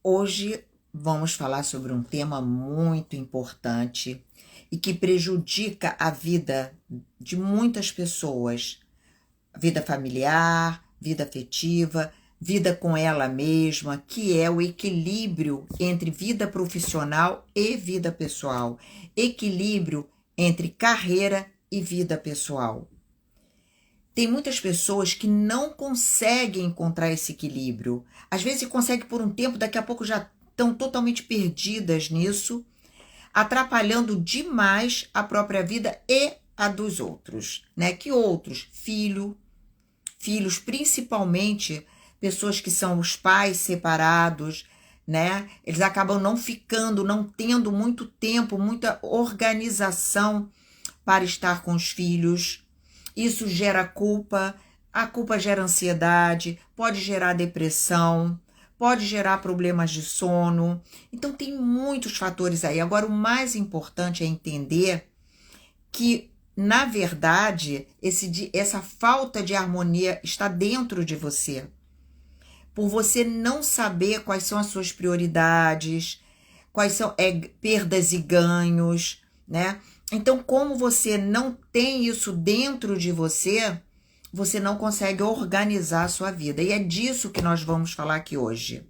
Hoje vamos falar sobre um tema muito importante e que prejudica a vida de muitas pessoas, vida familiar, vida afetiva, vida com ela mesma, que é o equilíbrio entre vida profissional e vida pessoal, equilíbrio entre carreira e vida pessoal. Tem muitas pessoas que não conseguem encontrar esse equilíbrio. Às vezes conseguem por um tempo, daqui a pouco já estão totalmente perdidas nisso, atrapalhando demais a própria vida e a dos outros, né? Que outros? Filhos, principalmente pessoas que são os pais separados, né? Eles acabam não ficando, não tendo muito tempo, muita organização para estar com os filhos. Isso gera culpa, a culpa gera ansiedade, pode gerar depressão, pode gerar problemas de sono. Então tem muitos fatores aí. Agora o mais importante é entender que, na verdade, essa falta de harmonia está dentro de você. Por você não saber quais são as suas prioridades, quais são perdas e ganhos, né? Então, como você não tem isso dentro de você, você não consegue organizar a sua vida. E é disso que nós vamos falar aqui hoje.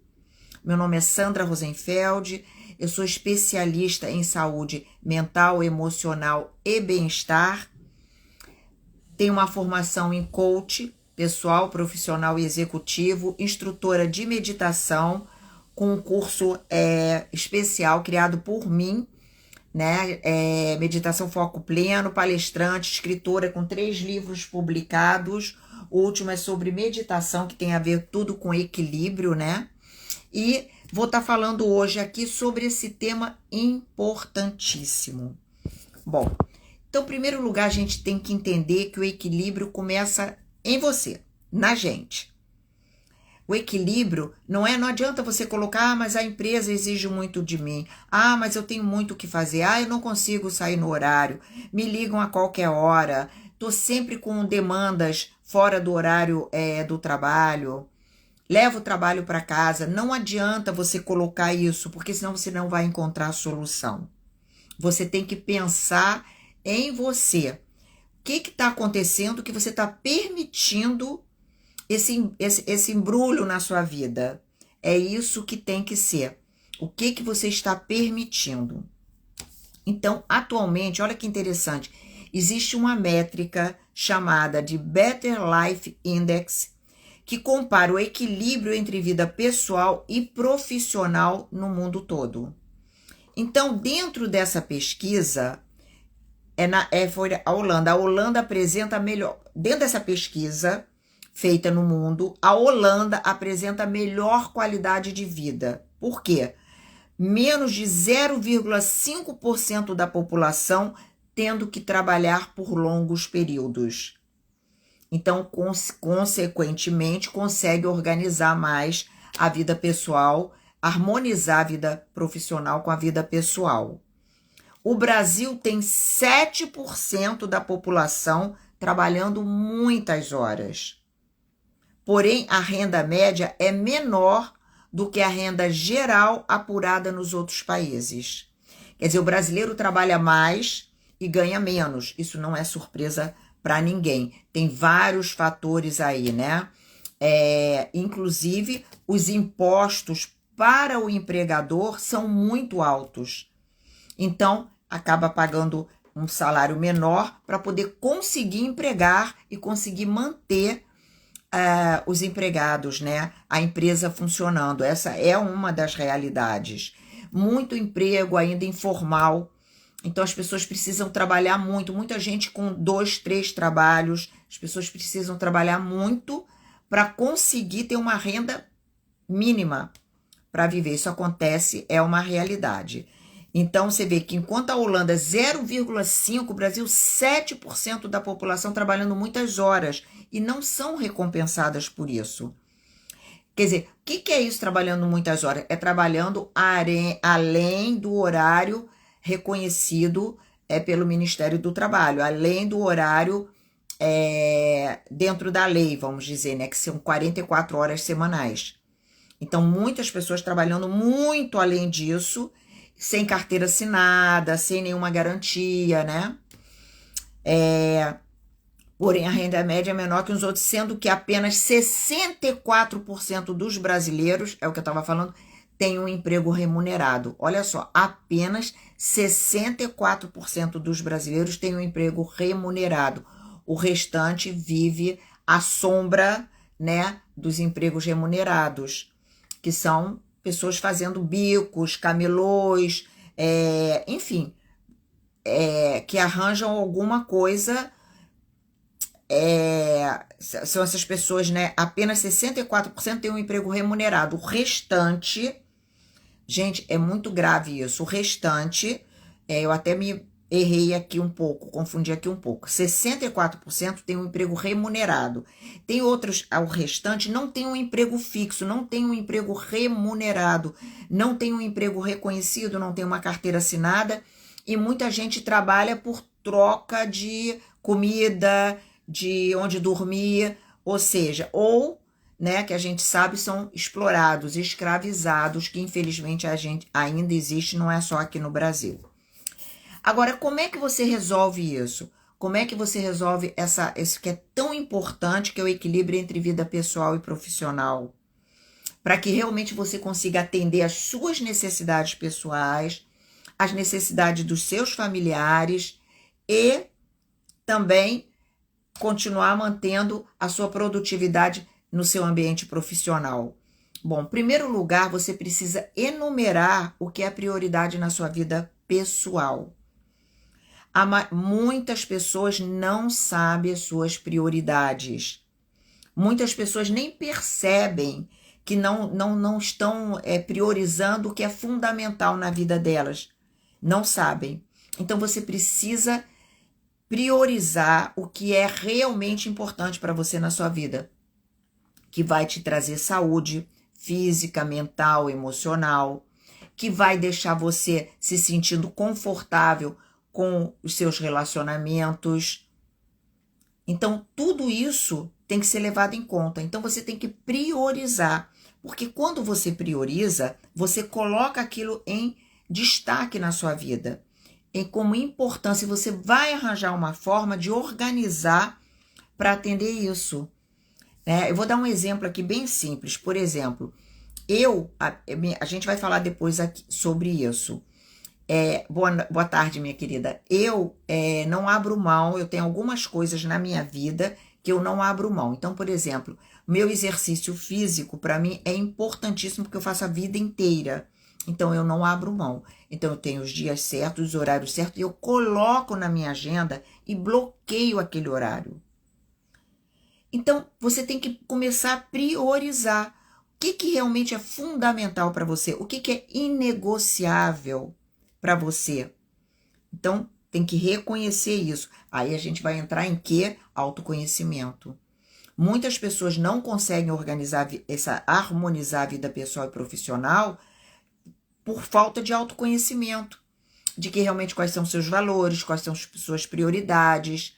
Meu nome é Sandra Rosenfeld, eu sou especialista em saúde mental, emocional e bem-estar. Tenho uma formação em coach pessoal, profissional e executivo, instrutora de meditação, com um curso especial criado por mim, né? Meditação Foco Pleno, palestrante, escritora com 3 livros publicados. O último é sobre meditação, que tem a ver tudo com equilíbrio, né? E vou estar falando hoje aqui sobre esse tema importantíssimo. Bom, então, em primeiro lugar, a gente tem que entender que o equilíbrio começa em você, na gente. O equilíbrio não adianta você colocar, mas a empresa exige muito de mim. Mas eu tenho muito o que fazer. Eu não consigo sair no horário. Me ligam a qualquer hora. Tô sempre com demandas fora do horário do trabalho. Levo o trabalho para casa. Não adianta você colocar isso, porque senão você não vai encontrar a solução. Você tem que pensar em você. O que está acontecendo que você está permitindo esse embrulho na sua vida? É isso que tem que ser. O que você está permitindo? Então, atualmente, olha que interessante, existe uma métrica chamada de Better Life Index, que compara o equilíbrio entre vida pessoal e profissional no mundo todo. Então, dentro dessa pesquisa, foi a Holanda. A Holanda apresenta melhor. Dentro dessa pesquisa feita no mundo, a Holanda apresenta a melhor qualidade de vida. Por quê? Menos de 0,5% da população tendo que trabalhar por longos períodos. Então, consequentemente, consegue organizar mais a vida pessoal, harmonizar a vida profissional com a vida pessoal. O Brasil tem 7% da população trabalhando muitas horas. Porém, a renda média é menor do que a renda geral apurada nos outros países. Quer dizer, o brasileiro trabalha mais e ganha menos. Isso não é surpresa para ninguém. Tem vários fatores aí, né? Inclusive, os impostos para o empregador são muito altos. Então, acaba pagando um salário menor para poder conseguir empregar e conseguir manter os empregados, né? A empresa funcionando. Essa é uma das realidades. Muito emprego ainda informal. Então, as pessoas precisam trabalhar muito. Muita gente com 2, 3 trabalhos. As pessoas precisam trabalhar muito para conseguir ter uma renda mínima para viver. Isso acontece, é uma realidade. Então, você vê que enquanto a Holanda é 0,5%, o Brasil 7% da população trabalhando muitas horas e não são recompensadas por isso. Quer dizer, o que é isso trabalhando muitas horas? É trabalhando além do horário reconhecido pelo Ministério do Trabalho, além do horário dentro da lei, vamos dizer, né, que são 44 horas semanais. Então, muitas pessoas trabalhando muito além disso, sem carteira assinada, sem nenhuma garantia, né? Porém, a renda média é menor que os outros, sendo que apenas 64% dos brasileiros, é o que eu estava falando, tem um emprego remunerado. Olha só, apenas 64% dos brasileiros têm um emprego remunerado. O restante vive à sombra, né, dos empregos remunerados, que são pessoas fazendo bicos, camelôs, enfim, que arranjam alguma coisa. São essas pessoas, né? Apenas 64% têm um emprego remunerado. O restante, gente, é muito grave isso. O restante, eu até me errei aqui um pouco, confundi aqui um pouco. 64% tem um emprego remunerado. Tem outros, o restante não tem um emprego fixo, não tem um emprego remunerado, não tem um emprego reconhecido, não tem uma carteira assinada, e muita gente trabalha por troca de comida, de onde dormir, ou seja, ou, né, que a gente sabe são explorados, escravizados, que infelizmente a gente ainda existe, não é só aqui no Brasil. Agora, como é que você resolve isso? Como é que você resolve esse que é tão importante, que é o equilíbrio entre vida pessoal e profissional? Para que realmente você consiga atender às suas necessidades pessoais, às necessidades dos seus familiares e também continuar mantendo a sua produtividade no seu ambiente profissional. Bom, em primeiro lugar, você precisa enumerar o que é prioridade na sua vida pessoal. Muitas pessoas não sabem as suas prioridades. Muitas pessoas nem percebem que não estão priorizando o que é fundamental na vida delas. Não sabem. Então, você precisa priorizar o que é realmente importante para você na sua vida, que vai te trazer saúde física, mental, emocional, que vai deixar você se sentindo confortável com os seus relacionamentos. Então, tudo isso tem que ser levado em conta. Então, você tem que priorizar, porque quando você prioriza, você coloca aquilo em destaque na sua vida, como importância. Você vai arranjar uma forma de organizar para atender isso. Eu vou dar um exemplo aqui bem simples. Por exemplo, a gente vai falar depois aqui sobre isso. Boa tarde, minha querida. Eu não abro mão, eu tenho algumas coisas na minha vida que eu não abro mão. Então, por exemplo, meu exercício físico, para mim, é importantíssimo, porque eu faço a vida inteira. Então, eu não abro mão. Então, eu tenho os dias certos, os horários certos, e eu coloco na minha agenda e bloqueio aquele horário. Então, você tem que começar a priorizar o que realmente é fundamental para você, o que é inegociável para você. Então, tem que reconhecer isso. Aí a gente vai entrar em quê? Autoconhecimento. Muitas pessoas não conseguem harmonizar a vida pessoal e profissional por falta de autoconhecimento, de que realmente quais são seus valores, quais são suas prioridades,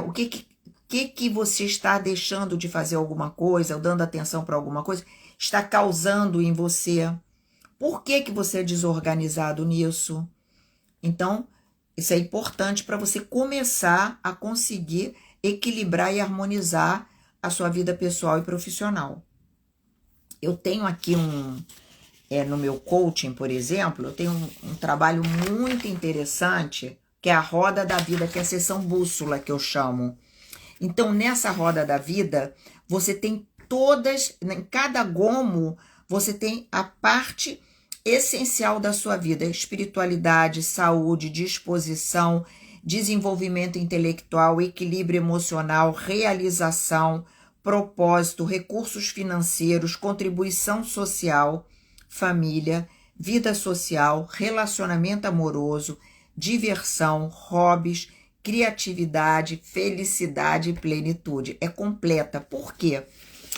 o que você está deixando de fazer alguma coisa, ou dando atenção para alguma coisa, está causando em você. Por que você é desorganizado nisso? Então, isso é importante para você começar a conseguir equilibrar e harmonizar a sua vida pessoal e profissional. Eu tenho aqui no meu coaching, por exemplo, eu tenho um trabalho muito interessante, que é a Roda da Vida, que é a sessão bússola, que eu chamo. Então, nessa Roda da Vida, você tem em cada gomo, você tem a parte essencial da sua vida: espiritualidade, saúde, disposição, desenvolvimento intelectual, equilíbrio emocional, realização, propósito, recursos financeiros, contribuição social, família, vida social, relacionamento amoroso, diversão, hobbies, criatividade, felicidade e plenitude. É completa. Por quê?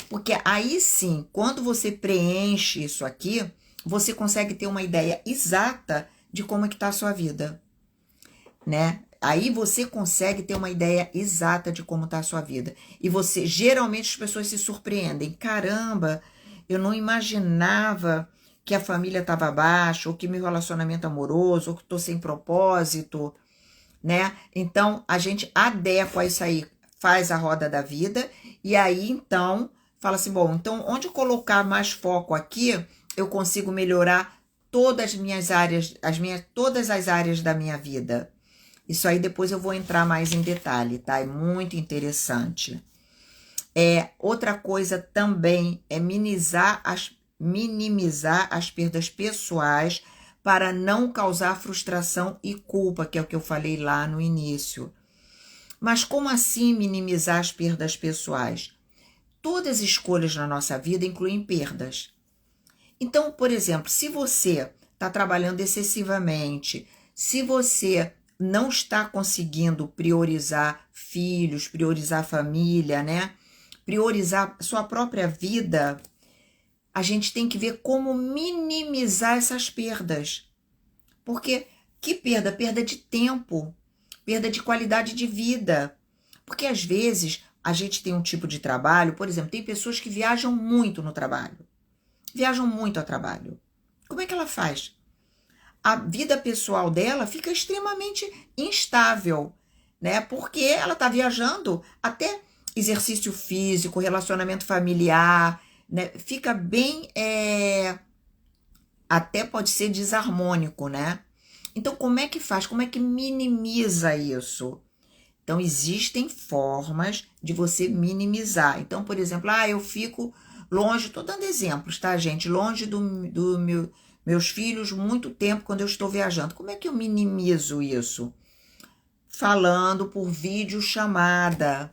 Porque aí sim, quando você preenche isso aqui, você consegue ter uma ideia exata de como é que está a sua vida, né? Aí você consegue ter uma ideia exata de como está a sua vida. E geralmente as pessoas se surpreendem. Caramba, eu não imaginava que a família estava abaixo, ou que meu relacionamento amoroso, ou que estou sem propósito, né? Então, a gente adequa isso aí, faz a roda da vida, e aí, então, fala assim, bom, então, onde eu colocar mais foco aqui, eu consigo melhorar todas as minhas áreas, todas as áreas da minha vida. Isso aí depois eu vou entrar mais em detalhe, tá? É muito interessante. Outra coisa também é minimizar as perdas pessoais para não causar frustração e culpa, que é o que eu falei lá no início. Mas como assim minimizar as perdas pessoais? Todas as escolhas na nossa vida incluem perdas. Então, por exemplo, se você está trabalhando excessivamente, se você não está conseguindo priorizar filhos, priorizar família, né? Priorizar sua própria vida, a gente tem que ver como minimizar essas perdas. Porque que perda? Perda de tempo, perda de qualidade de vida. Porque às vezes a gente tem um tipo de trabalho, por exemplo, tem pessoas que viajam muito no trabalho. Viajam muito ao trabalho. Como é que ela faz? A vida pessoal dela fica extremamente instável, né? Porque ela está viajando, até exercício físico, relacionamento familiar, né? Fica bem, até pode ser desarmônico, né? Então, como é que faz? Como é que minimiza isso? Então, existem formas de você minimizar. Então, por exemplo, eu fico longe, estou dando exemplos, tá, gente? Longe meus filhos muito tempo quando eu estou viajando. Como é que eu minimizo isso? Falando por videochamada.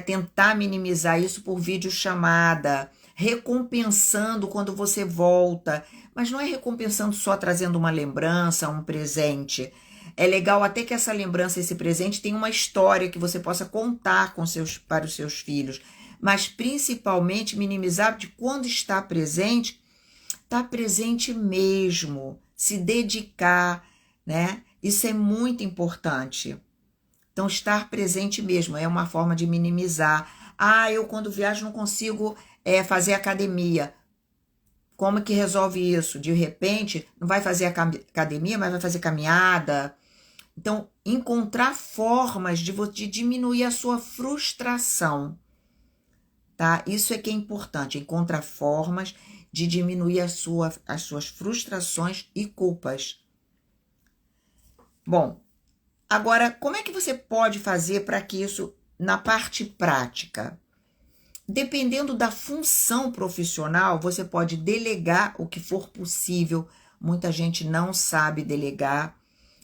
Tentar minimizar isso por videochamada. Recompensando quando você volta. Mas não é recompensando só trazendo uma lembrança, um presente. É legal até que essa lembrança, esse presente, tenha uma história que você possa contar para os seus filhos. Mas principalmente minimizar de quando está presente mesmo, se dedicar, né? Isso é muito importante. Então, estar presente mesmo é uma forma de minimizar. Eu quando viajo não consigo fazer academia. Como que resolve isso? De repente, não vai fazer academia, mas vai fazer caminhada. Então, encontrar formas de diminuir a sua frustração, tá? Isso é que é importante, encontrar formas de diminuir as suas frustrações e culpas. Bom, agora, como é que você pode fazer para que isso, na parte prática? Dependendo da função profissional, você pode delegar o que for possível. Muita gente não sabe delegar.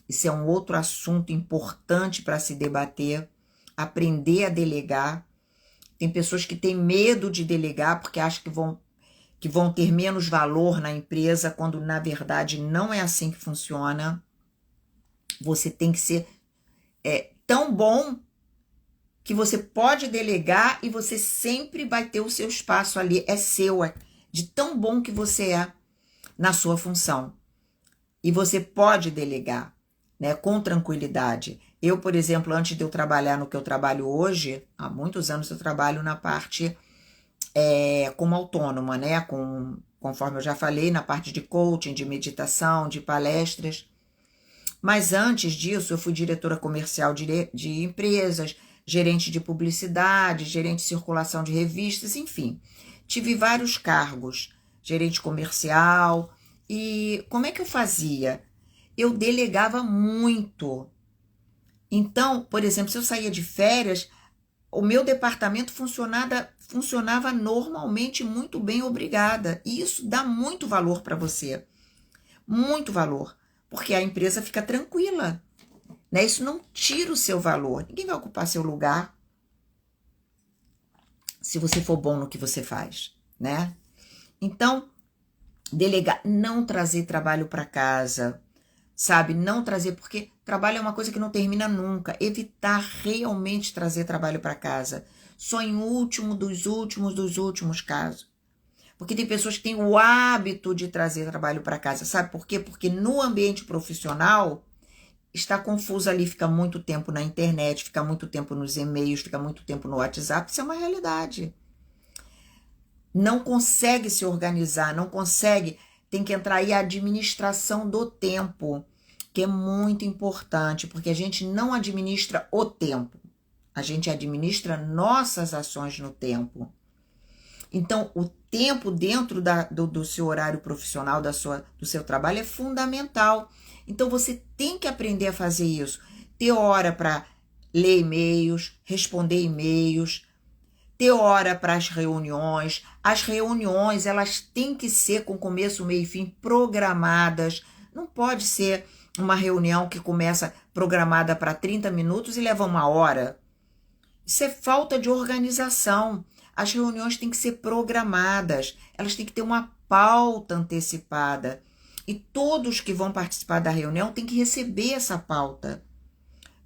Isso é um outro assunto importante para se debater. Aprender a delegar. Tem pessoas que têm medo de delegar porque acham que vão ter menos valor na empresa, quando na verdade não é assim que funciona. Você tem que ser tão bom que você pode delegar e você sempre vai ter o seu espaço ali, é seu, de tão bom que você é na sua função. E você pode delegar, né, com tranquilidade. Eu, por exemplo, antes de eu trabalhar no que eu trabalho hoje, há muitos anos eu trabalho na parte como autônoma, né, conforme eu já falei, na parte de coaching, de meditação, de palestras. Mas antes disso, eu fui diretora comercial de empresas, gerente de publicidade, gerente de circulação de revistas, enfim. Tive vários cargos, gerente comercial. E como é que eu fazia? Eu delegava muito. Então, por exemplo, se eu saía de férias, o meu departamento funcionava normalmente muito bem, obrigada. E isso dá muito valor para você. Muito valor. Porque a empresa fica tranquila, né? Isso não tira o seu valor. Ninguém vai ocupar seu lugar se você for bom no que você faz, né? Então, delegar, não trazer trabalho para casa, sabe? Não trazer, porque trabalho é uma coisa que não termina nunca. Evitar realmente trazer trabalho para casa. Só em último dos últimos casos. Porque tem pessoas que têm o hábito de trazer trabalho para casa. Sabe por quê? Porque no ambiente profissional está confuso ali, fica muito tempo na internet, fica muito tempo nos e-mails, fica muito tempo no WhatsApp. Isso é uma realidade. não consegue se organizar, não consegue, tem que entrar aí a administração do tempo, que é muito importante, porque a gente não administra o tempo, a gente administra nossas ações no tempo. Então, o tempo dentro do seu horário profissional, do seu trabalho, é fundamental. Então, você tem que aprender a fazer isso. Ter hora para ler e-mails, responder e-mails, ter hora para as reuniões. As reuniões, elas têm que ser com começo, meio e fim programadas. Não pode ser uma reunião que começa programada para 30 minutos e leva 1 hora. Isso é falta de organização. As reuniões têm que ser programadas, elas têm que ter uma pauta antecipada. E todos que vão participar da reunião têm que receber essa pauta,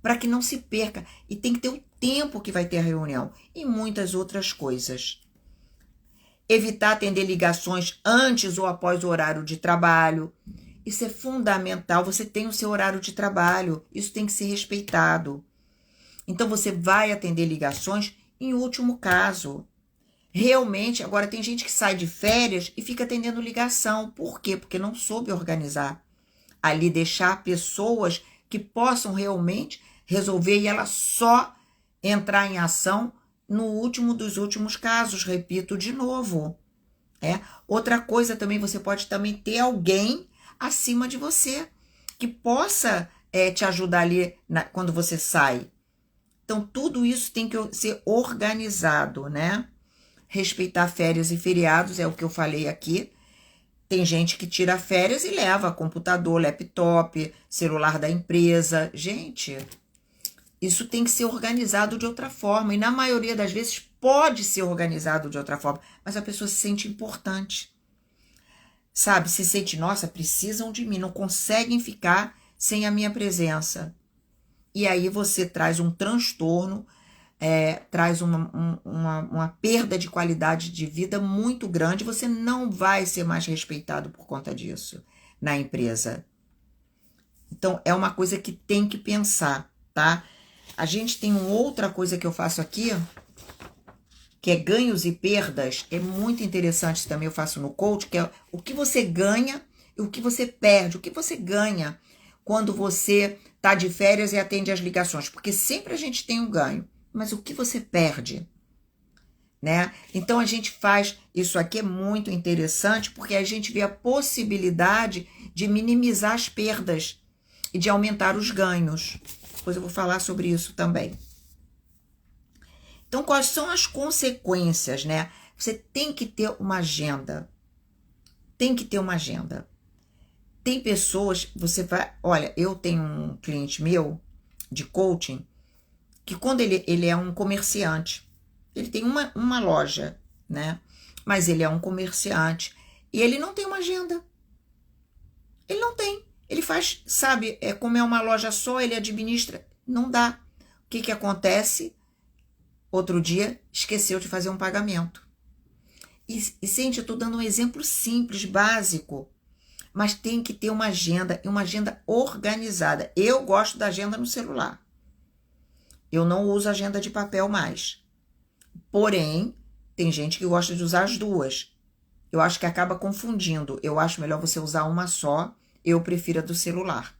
para que não se perca. E tem que ter o tempo que vai ter a reunião e muitas outras coisas. Evitar atender ligações antes ou após o horário de trabalho. Isso é fundamental. Você tem o seu horário de trabalho, isso tem que ser respeitado. Então, você vai atender ligações em último caso. Realmente, agora tem gente que sai de férias e fica atendendo ligação. Por quê? Porque não soube organizar. Ali deixar pessoas que possam realmente resolver e ela só entrar em ação no último dos últimos casos. Repito de novo. Outra coisa também, você pode também ter alguém acima de você que possa te ajudar ali quando você sai. Então, tudo isso tem que ser organizado, né? Respeitar férias e feriados, é o que eu falei aqui. Tem gente que tira férias e leva computador, laptop, celular da empresa. Gente, isso tem que ser organizado de outra forma. E na maioria das vezes pode ser organizado de outra forma, mas a pessoa se sente importante. Sabe, se sente, nossa, precisam de mim, não conseguem ficar sem a minha presença. E aí você traz um transtorno, traz uma perda de qualidade de vida muito grande, você não vai ser mais respeitado por conta disso na empresa. Então, é uma coisa que tem que pensar, tá? A gente tem uma outra coisa que eu faço aqui, que é ganhos e perdas, é muito interessante também, eu faço no coach, que é o que você ganha e o que você perde, o que você ganha quando você está de férias e atende as ligações, porque sempre a gente tem um ganho, mas o que você perde, né? Então, a gente faz, isso aqui é muito interessante, porque a gente vê a possibilidade de minimizar as perdas e de aumentar os ganhos. Depois eu vou falar sobre isso também. Então, quais são as consequências, né? Você tem que ter uma agenda. Tem que ter uma agenda. Tem pessoas, você vai... Olha, eu tenho um cliente meu de coaching que quando ele é um comerciante, ele tem uma loja, né? Mas ele é um comerciante e ele não tem uma agenda. Ele não tem. Ele faz, sabe, como é uma loja só, ele administra. Não dá. O que acontece? Outro dia, esqueceu de fazer um pagamento. E gente, eu estou dando um exemplo simples, básico. Mas tem que ter uma agenda, e uma agenda organizada. Eu gosto da agenda no celular. Eu não uso agenda de papel mais. Porém, tem gente que gosta de usar as duas. Eu acho que acaba confundindo. Eu acho melhor você usar uma só. Eu prefiro a do celular.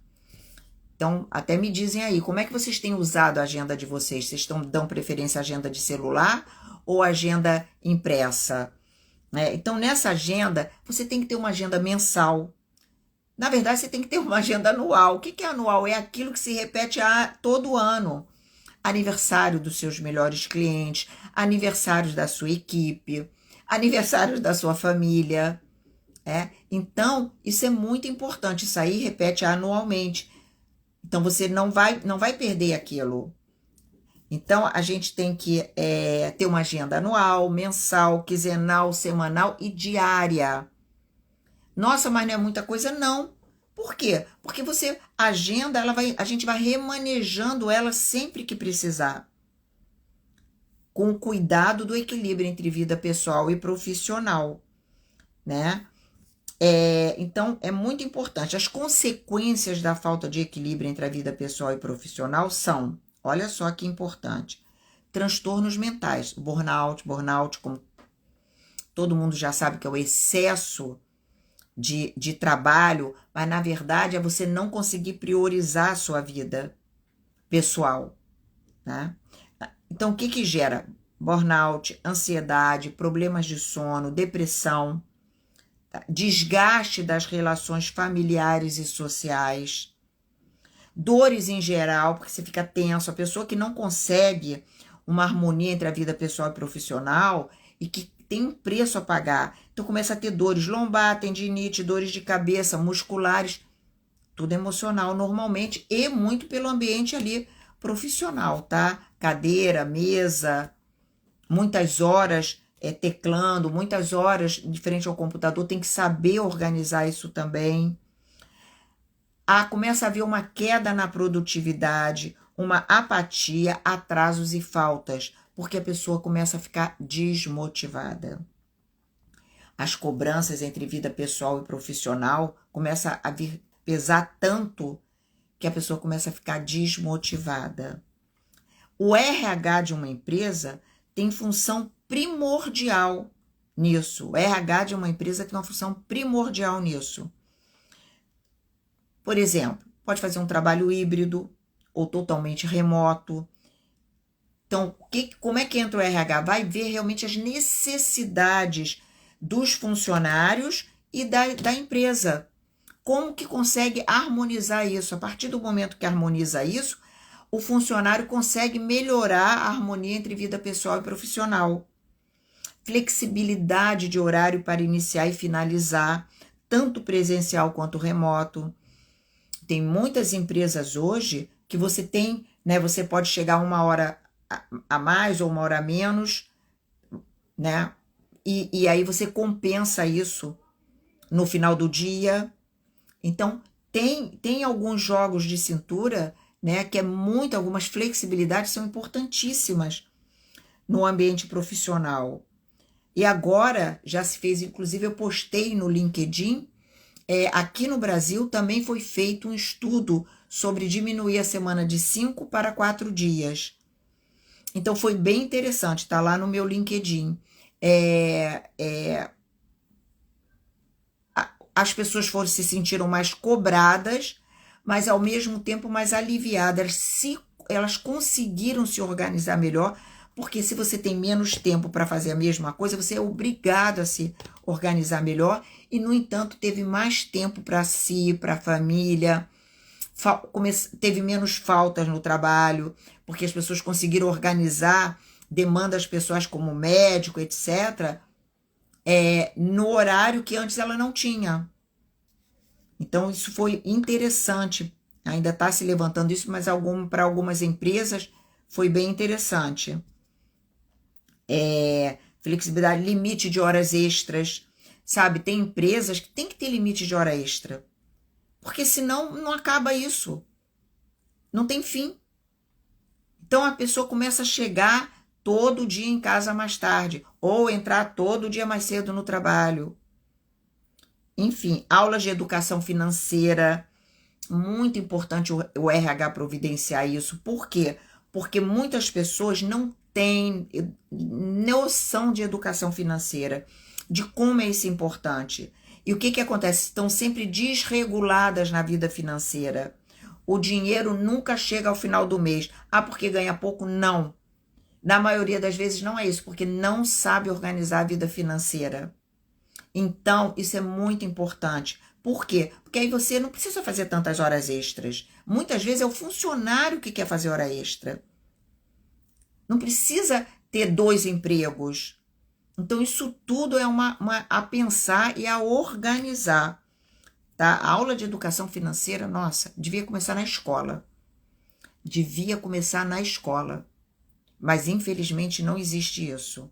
Então, até me dizem aí, como é que vocês têm usado a agenda de vocês? Vocês dão preferência à agenda de celular ou agenda impressa? Então, nessa agenda, você tem que ter uma agenda mensal. Na verdade, você tem que ter uma agenda anual. O que é anual? É aquilo que se repete todo ano. Aniversário dos seus melhores clientes, aniversários da sua equipe, aniversários da sua família. Então, isso é muito importante. Isso aí repete anualmente. Então, você não vai perder aquilo. Então, a gente tem que ter uma agenda anual, mensal, quinzenal, semanal e diária. Nossa, mas não é muita coisa? Não. Por quê? Porque você, a agenda, a gente vai remanejando ela sempre que precisar. Com o cuidado do equilíbrio entre vida pessoal e profissional, né? Então, é muito importante. As consequências da falta de equilíbrio entre a vida pessoal e profissional são, olha só que importante, transtornos mentais, burnout, como todo mundo já sabe que é o excesso de trabalho, mas na verdade é você não conseguir priorizar a sua vida pessoal, né? Então, o que que gera? Burnout, ansiedade, problemas de sono, depressão, tá? Desgaste das relações familiares e sociais, dores em geral, porque você fica tenso. A pessoa que não consegue uma harmonia entre a vida pessoal e profissional e que tem um preço a pagar. Então começa a ter dores lombar, tendinite, dores de cabeça, musculares, tudo emocional normalmente e muito pelo ambiente ali profissional, tá? Cadeira, mesa, muitas horas teclando, muitas horas de frente ao computador, tem que saber organizar isso também. Começa a haver uma queda na produtividade, uma apatia, atrasos e faltas, porque a pessoa começa a ficar desmotivada. As cobranças entre vida pessoal e profissional começam a vir pesar tanto que a pessoa começa a ficar desmotivada. O RH de uma empresa tem função primordial nisso. O RH de uma empresa tem uma função primordial nisso. Por exemplo, pode fazer um trabalho híbrido ou totalmente remoto. Então, como é que entra o RH? Vai ver realmente as necessidades dos funcionários e da empresa. Como que consegue harmonizar isso? A partir do momento que harmoniza isso, o funcionário consegue melhorar a harmonia entre vida pessoal e profissional. Flexibilidade de horário para iniciar e finalizar, tanto presencial quanto remoto. Tem muitas empresas hoje que você tem, né? Você pode chegar uma hora a mais ou uma hora a menos, né? E aí você compensa isso no final do dia. Então, tem alguns jogos de cintura, né? Que algumas flexibilidades são importantíssimas no ambiente profissional. E agora já se fez, inclusive eu postei no LinkedIn, aqui no Brasil também foi feito um estudo sobre diminuir a semana de 5 para 4 dias. Então foi bem interessante, está lá no meu LinkedIn. As pessoas se sentiram mais cobradas, mas ao mesmo tempo mais aliviadas. Elas conseguiram se organizar melhor, porque se você tem menos tempo para fazer a mesma coisa, você é obrigado a se organizar melhor e, no entanto, teve mais tempo para si, para a família, teve menos faltas no trabalho, porque as pessoas conseguiram organizar demandas pessoais como médico, etc., no horário que antes ela não tinha. Então, isso foi interessante. Ainda está se levantando isso, mas para algumas empresas foi bem interessante. Flexibilidade, limite de horas extras, sabe? Tem empresas que tem que ter limite de hora extra, porque senão não acaba isso, não tem fim. Então a pessoa começa a chegar todo dia em casa mais tarde, ou entrar todo dia mais cedo no trabalho. Enfim, aulas de educação financeira, muito importante o RH providenciar isso. Por quê? Porque muitas pessoas não têm noção de educação financeira, de como é isso importante. E o que acontece? Estão sempre desreguladas na vida financeira. O dinheiro nunca chega ao final do mês. Porque ganha pouco? Não. Na maioria das vezes não é isso, porque não sabe organizar a vida financeira. Então, isso é muito importante. Por quê? Porque aí você não precisa fazer tantas horas extras. Muitas vezes é o funcionário que quer fazer hora extra. Não precisa ter 2 empregos. Então, isso tudo é a pensar e a organizar. Tá? A aula de educação financeira, nossa, devia começar na escola. Devia começar na escola. Mas, infelizmente, não existe isso.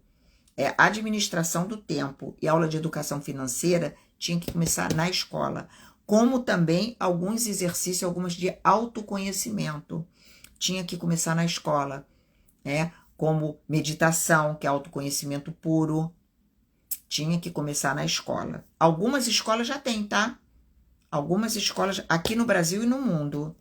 Administração do tempo e aula de educação financeira tinha que começar na escola. Como também alguns exercícios, algumas de autoconhecimento. Tinha que começar na escola, né? Como meditação, que é autoconhecimento puro. Tinha que começar na escola. Algumas escolas já têm, tá? Algumas escolas aqui no Brasil e no mundo.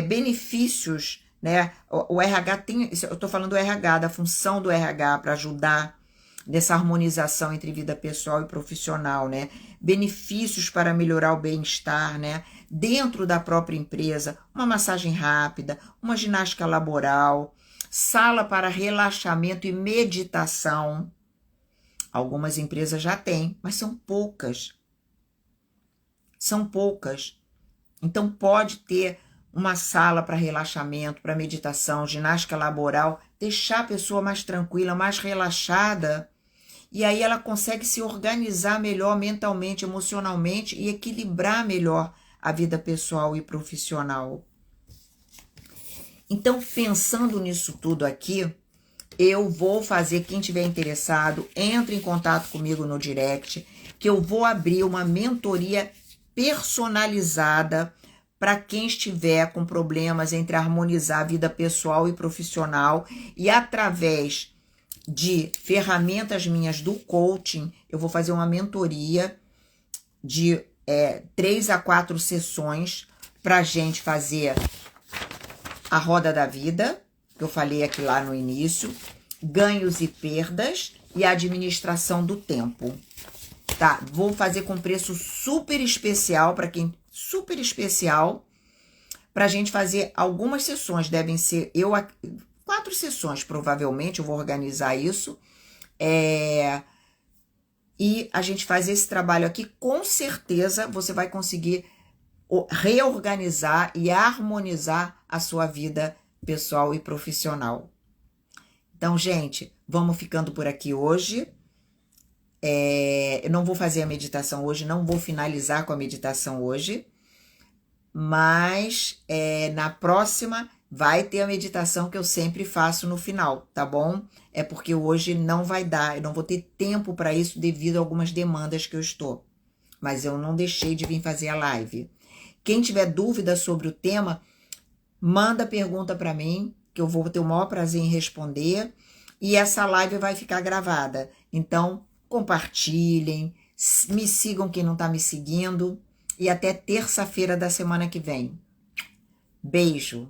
Benefícios, né? O RH tem, eu estou falando do RH, da função do RH para ajudar dessa harmonização entre vida pessoal e profissional, né? Benefícios para melhorar o bem-estar, né? Dentro da própria empresa, uma massagem rápida, uma ginástica laboral, sala para relaxamento e meditação. Algumas empresas já têm, mas são poucas. São poucas. Então pode ter uma sala para relaxamento, para meditação, ginástica laboral, deixar a pessoa mais tranquila, mais relaxada, e aí ela consegue se organizar melhor mentalmente, emocionalmente e equilibrar melhor a vida pessoal e profissional. Então, pensando nisso tudo aqui, eu vou fazer, quem tiver interessado, entre em contato comigo no direct, que eu vou abrir uma mentoria personalizada para quem estiver com problemas entre harmonizar a vida pessoal e profissional, e através de ferramentas minhas do coaching, eu vou fazer uma mentoria de 3 a 4 sessões para a gente fazer a roda da vida, que eu falei aqui lá no início, ganhos e perdas e administração do tempo. Tá, vou fazer com preço super especial para quem... Super especial para a gente fazer algumas sessões. Devem ser 4 sessões, provavelmente, eu vou organizar isso. E a gente faz esse trabalho aqui, com certeza você vai conseguir reorganizar e harmonizar a sua vida pessoal e profissional. Então, gente, vamos ficando por aqui hoje. Eu não vou fazer a meditação hoje, não vou finalizar com a meditação hoje, mas na próxima vai ter a meditação que eu sempre faço no final, tá bom? É porque hoje não vai dar, eu não vou ter tempo para isso devido a algumas demandas que eu estou. Mas eu não deixei de vir fazer a live. Quem tiver dúvida sobre o tema, manda pergunta para mim, que eu vou ter o maior prazer em responder. E essa live vai ficar gravada. Então, compartilhem, me sigam quem não está me seguindo. E até terça-feira da semana que vem. Beijo!